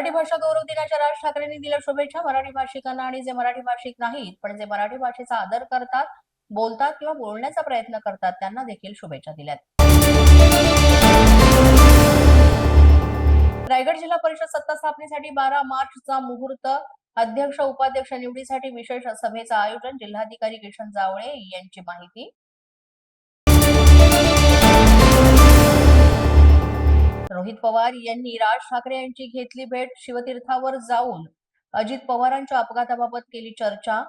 मराठी भाषा गौरव दिनाच्या राज ठाकरेंनी दिल्या शुभेच्छा. मराठी भाषिकांना आणि जे मराठी भाषिक नाहीत पण जे मराठी भाषेचा आदर करतात, बोलतात किंवा बोलण्याचा प्रयत्न करतात त्यांना देखील शुभेच्छा दिल्यात. रायगड जिल्हा परिषद सत्ता स्थापनेसाठी 12 मार्चचा मुहूर्त. अध्यक्ष उपाध्यक्ष निवडीसाठी विशेष सभेचं आयोजन. जिल्हाधिकारी किशन जावळे यांची माहिती. रोहित पवार यांनी राज ठाकरे यांची घेतली भेट. शिवतीर्थावर जाऊन अजित पवारांच्या अपघाताबाबत केली चर्चा.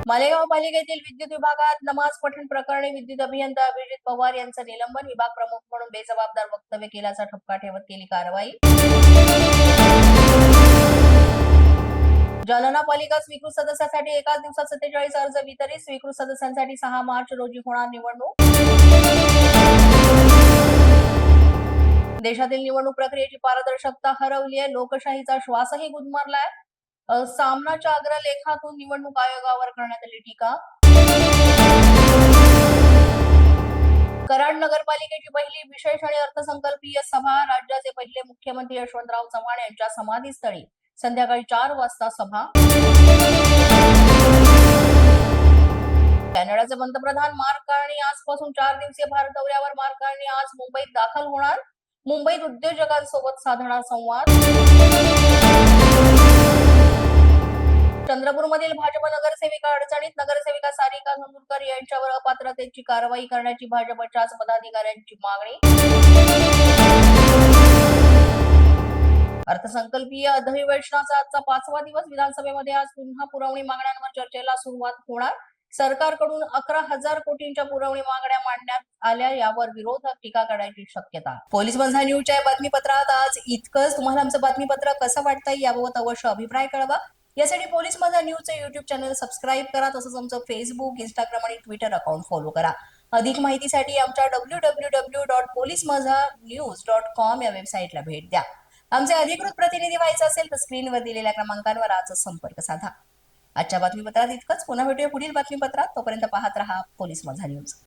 मालेगाव पालिकेतील विद्युत विभागात नमाज पठण प्रकरणी विद्युत अभियंता अभिजित पवार यांचं निलंबन. विभाग प्रमुख म्हणून बेजबाबदार वक्तव्य केल्याचा ठपका ठेवत केली कारवाई. जालना पालिका स्वीकृत सदस्यासाठी एकाच दिवसात 47 अर्ज वितरित. स्वीकृत सदस्यांसाठी 6 मार्च रोजी होणार निवडणूक. देशातील निवडणूक प्रक्रियेची पारदर्शकता हरवली आहे. लोकशाहीचा श्वासही गुदमरलाय. सामनाच्या अग्रलेखातून निवडणूक आयोगावर करण्यात आली टीका. कराड नगरपालिकेची पहिली विशेष आणि अर्थसंकल्पीय सभा. राज्याचे पहिले मुख्यमंत्री यशवंतराव चव्हाण यांच्या समाधीस्थळी संध्याकाळी 4 वाजता सभा. कॅनडाचे पंतप्रधान मार्क कार्नी आजपासून 4 दिवसीय भारत दौऱ्यावर. मार्क कार्नी आज मुंबईत दाखल होणार. मुंबईत उद्योजकांसोबत साधणार संवाद. चंद्रपूरमधील भाजप नगरसेविका अडचणीत. नगरसेविका सारिका धनुरकर यांच्यावर अपात्रतेची कारवाई करण्याची भाजपच्याच पदाधिकाऱ्यांची मागणी. अर्थसंकल्पीय अधिवेशनाचा आजचा 5वा दिवस. विधानसभेमध्ये आज पुन्हा पुरवणी मागण्यांवर चर्चेला सुरुवात होणार. सरकारकडून 11,000 कोटींच्या पुरवणी मागण्या मांडण्यात आल्या. यावर विरोधक टीका करण्याची शक्यता. पोलीस माझा न्यूजच्या बातमीपत्रात आज इतकंच. तुम्हाला आमचं बातमीपत्र कसं वाटतंय याबाबत अवश्य अभिप्राय कळवा. यासाठी पोलीस माझा न्यूजचं युट्यूब चॅनल सबस्क्राईब करा. तसंच आमचं फेसबुक, इंस्टाग्राम आणि ट्विटर अकाउंट फॉलो करा. अधिक माहितीसाठी आमच्या www.policemazhanews.com या वेबसाईटला भेट द्या. आमचे अधिकृत प्रतिनिधी व्हायचं असेल तर स्क्रीनवर दिलेल्या क्रमांकांवर आजच संपर्क साधा. आजच्या बातमीपत्रात इतकंच. पुन्हा भेटूया पुढील बातमीपत्रात. तोपर्यंत पाहत रहा पोलीस माझा न्यूज.